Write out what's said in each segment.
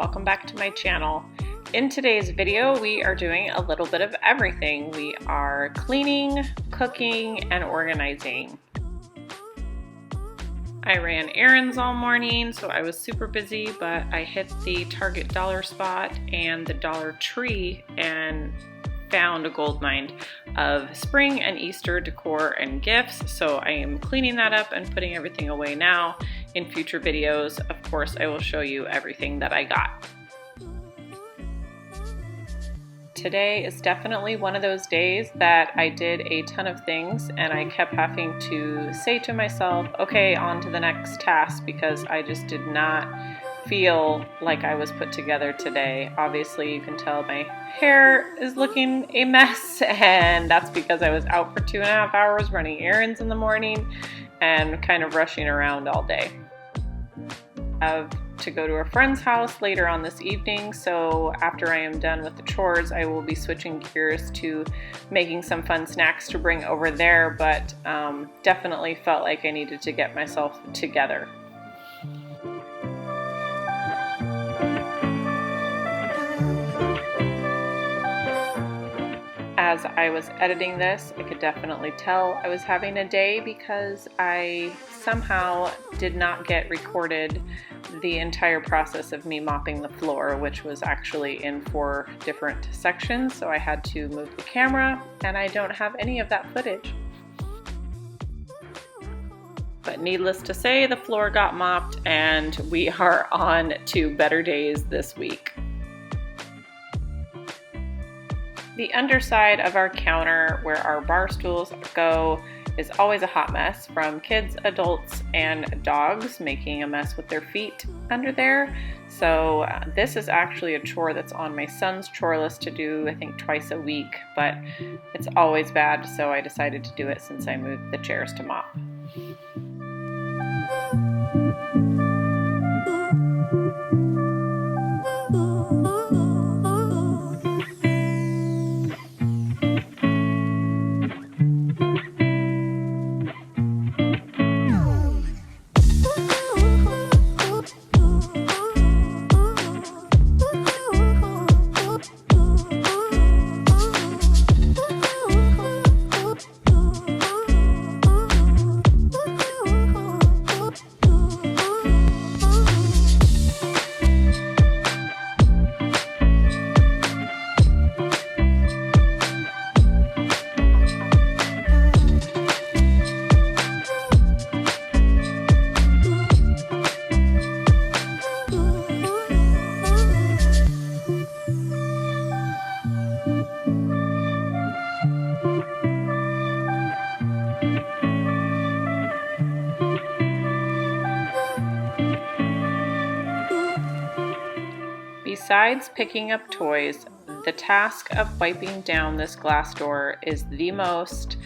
welcome back to my channel. In today's video, we are doing a little bit of everything. We are cleaning, cooking, and organizing. I ran errands all morning, so I was super busy, but I hit the Target dollar spot and the Dollar Tree and found a gold mine of spring and Easter decor and gifts. So I am cleaning that up and putting everything away now. In future videos, of course, I will show you everything that I got. Today is definitely one of those days that I did a ton of things and I kept having to say to myself, okay, on to the next task, because I just did not feel like I was put together today. Obviously, you can tell my hair is looking a mess, and that's because I was out for 2.5 hours running errands in the morning and kind of rushing around all day. I have to go to a friend's house later on this evening, so after I am done with the chores, I will be switching gears to making some fun snacks to bring over there, but definitely felt like I needed to get myself together. As I was editing this, I could definitely tell I was having a day because I somehow did not get recorded the entire process of me mopping the floor, which was actually in 4 different sections, so I had to move the camera and I don't have any of that footage. But needless to say, the floor got mopped and we are on to better days this week. The underside of our counter where our bar stools go is always a hot mess, from kids, adults, and dogs making a mess with their feet under there. So this is actually a chore that's on my son's chore list to do, I think twice a week, but it's always bad, so I decided to do it since I moved the chairs to mop. Besides picking up toys, the task of wiping down this glass door is the most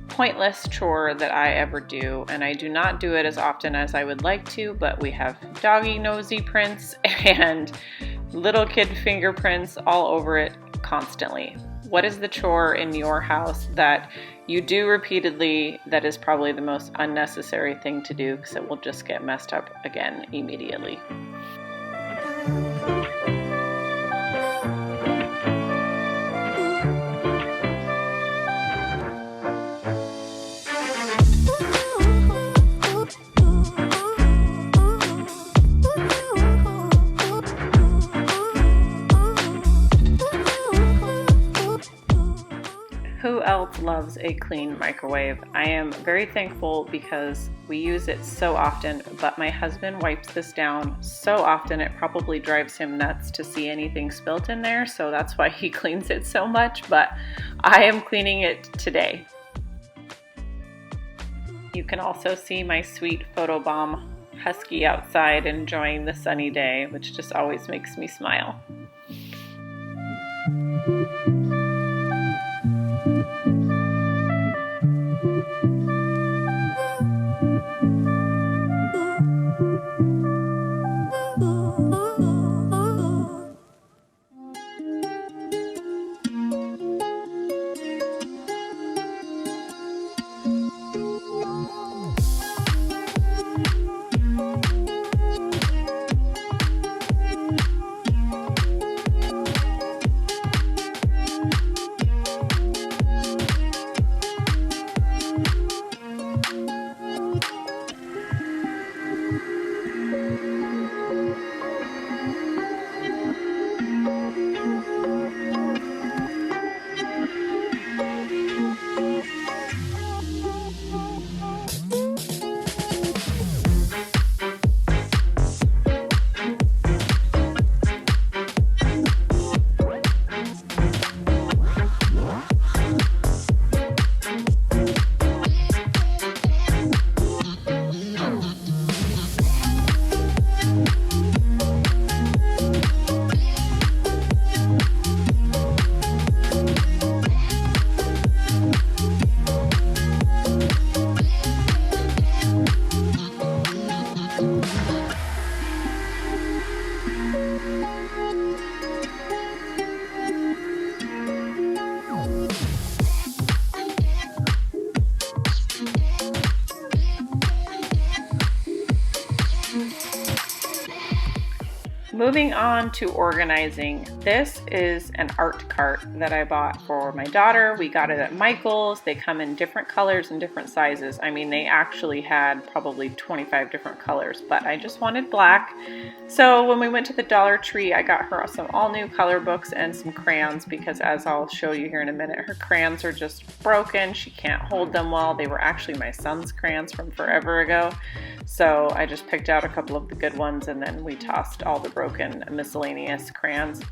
pointless chore that I ever do, and I do not do it as often as I would like to, but we have doggy nosy prints and little kid fingerprints all over it constantly. What is the chore in your house that you do repeatedly that is probably the most unnecessary thing to do, because it will just get messed up again immediately? Who else loves a clean microwave? I am very thankful because we use it so often, but my husband wipes this down so often it probably drives him nuts to see anything spilt in there, so that's why he cleans it so much, but I am cleaning it today. You can also see my sweet photobomb husky outside enjoying the sunny day, which just always makes me smile. Moving on to organizing. This is an art cart that I bought for my daughter. We got it at Michael's. They come in different colors and different sizes. I mean, they actually had probably 25 different colors, but I just wanted black. So when we went to the Dollar Tree, I got her some all new color books and some crayons because, as I'll show you here in a minute, her crayons are just broken. She can't hold them well. They were actually my son's crayons from forever ago. So I just picked out a couple of the good ones, and then we tossed all the broken miscellaneous crayons.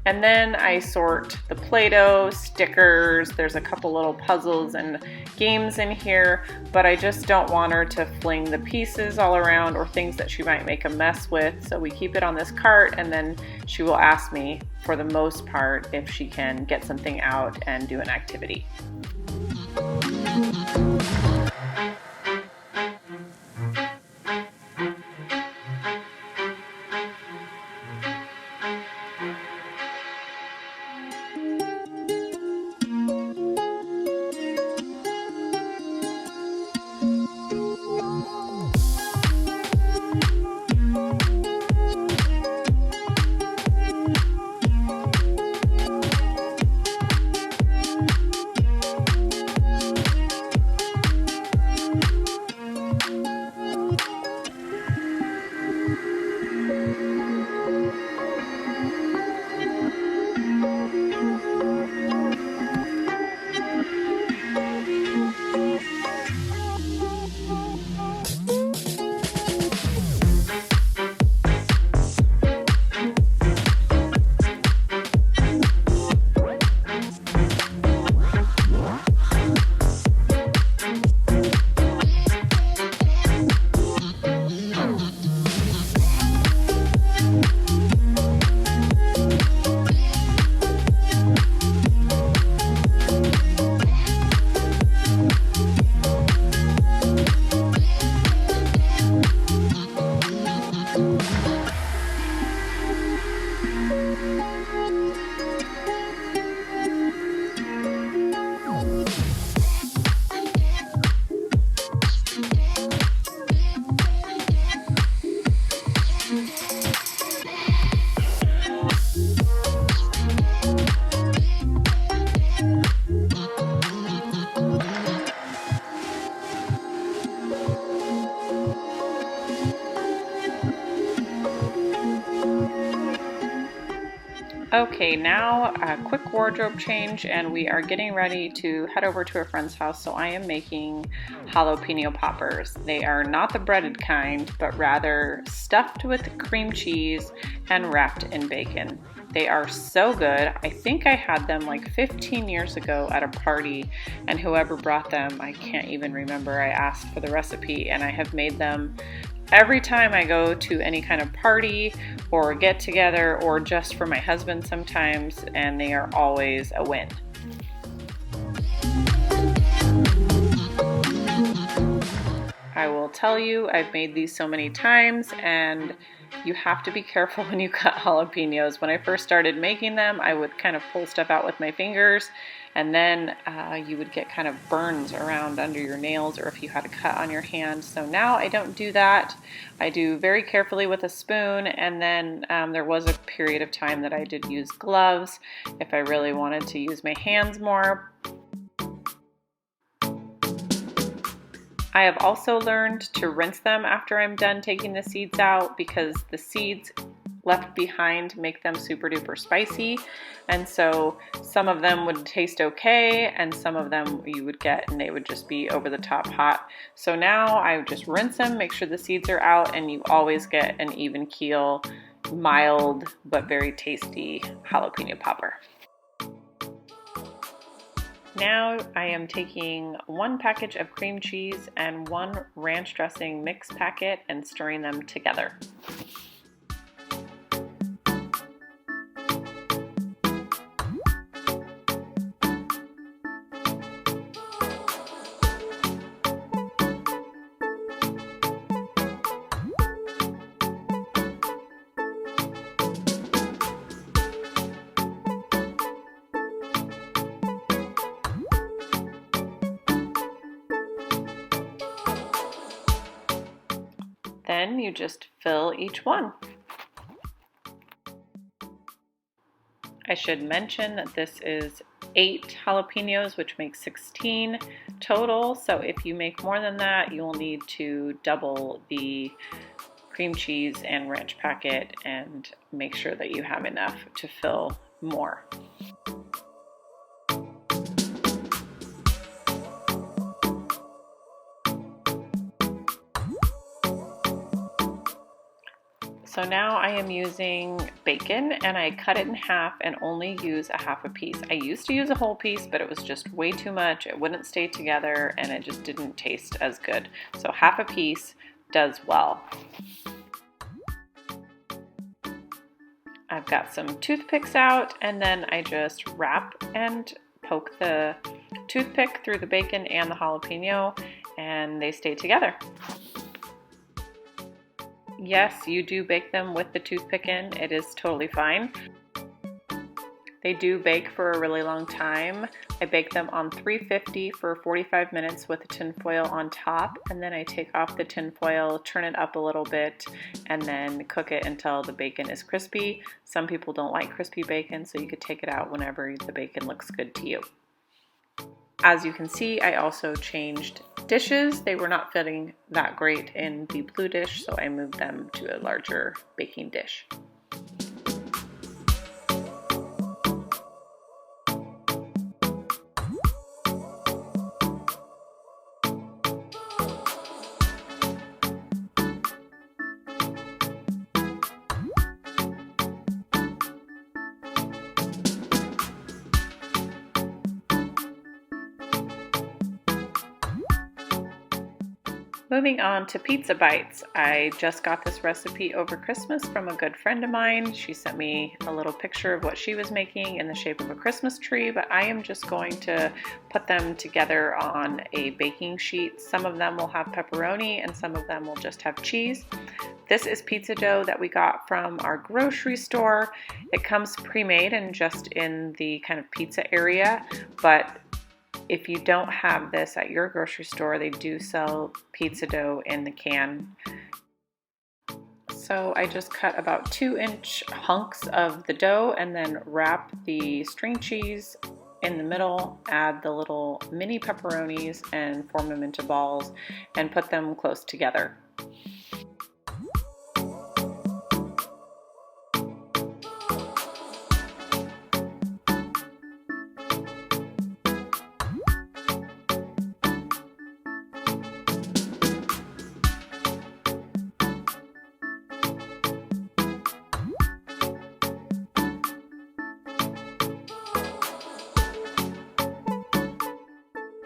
And then I sort the Play-Doh, stickers, there's a couple little puzzles and games in here, but I just don't want her to fling the pieces all around or things that she might make a mess with. So we keep it on this cart, and then she will ask me, for the most part, if she can get something out and do an activity. Okay, now a quick wardrobe change, and we are getting ready to head over to a friend's house. So I am making jalapeno poppers. They are not the breaded kind, but rather stuffed with cream cheese and wrapped in bacon. They are so good. I think I had them like 15 years ago at a party, and whoever brought them, I can't even remember. I asked for the recipe, and I have made them every time I go to any kind of party or get together, or just for my husband sometimes, and they are always a win. I will tell you, I've made these so many times, and you have to be careful when you cut jalapenos. When I first started making them, I would kind of pull stuff out with my fingers, and then you would get kind of burns around under your nails, or if you had a cut on your hand. So now I don't do that. I do very carefully with a spoon, and then there was a period of time that I did use gloves if I really wanted to use my hands more. I have also learned to rinse them after I'm done taking the seeds out, because the seeds left behind make them super duper spicy, and so some of them would taste okay and some of them you would get and they would just be over the top hot. So now I just rinse them, make sure the seeds are out, and you always get an even keel, mild but very tasty jalapeno popper. Now I am taking 1 package of cream cheese and 1 ranch dressing mix packet and stirring them together. Then you just fill each one. I should mention that this is 8 jalapenos, which makes 16 total. So if you make more than that, you will need to double the cream cheese and ranch packet and make sure that you have enough to fill more. So now I am using bacon, and I cut it in half and only use a half a piece. I used to use a whole piece, but it was just way too much. It wouldn't stay together and it just didn't taste as good. So half a piece does well. I've got some toothpicks out, and then I just wrap and poke the toothpick through the bacon and the jalapeno, and they stay together. Yes, you do bake them with the toothpick in. It is totally fine. They do bake for a really long time. I bake them on 350 for 45 minutes with a tin foil on top, and then I take off the tin foil, turn it up a little bit, and then cook it until the bacon is crispy. Some people don't like crispy bacon, so you could take it out whenever the bacon looks good to you. As you can see, I also changed dishes. They were not fitting that great in the blue dish, so I moved them to a larger baking dish. Moving on to pizza bites. I just got this recipe over Christmas from a good friend of mine. She sent me a little picture of what she was making in the shape of a Christmas tree, but I am just going to put them together on a baking sheet. Some of them will have pepperoni and some of them will just have cheese. This is pizza dough that we got from our grocery store. It comes pre-made and just in the kind of pizza area, but if you don't have this at your grocery store, they do sell pizza dough in the can. So I just cut about 2-inch hunks of the dough and then wrap the string cheese in the middle, add the little mini pepperonis and form them into balls and put them close together.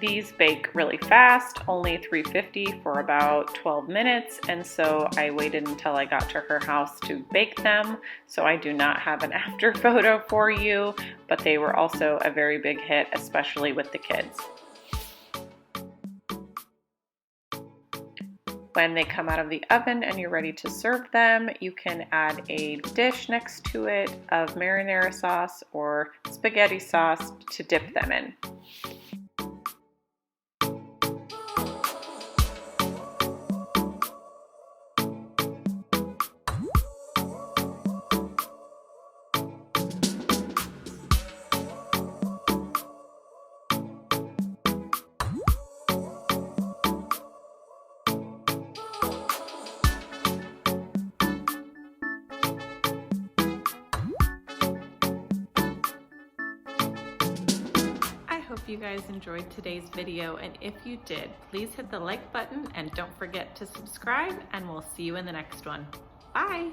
These bake really fast, only 350 for about 12 minutes, and so I waited until I got to her house to bake them, so I do not have an after photo for you, but they were also a very big hit, especially with the kids. When they come out of the oven and you're ready to serve them, you can add a dish next to it of marinara sauce or spaghetti sauce to dip them in. Hope you guys enjoyed today's video, and if you did, please hit the like button and don't forget to subscribe, and we'll see you in the next one. Bye!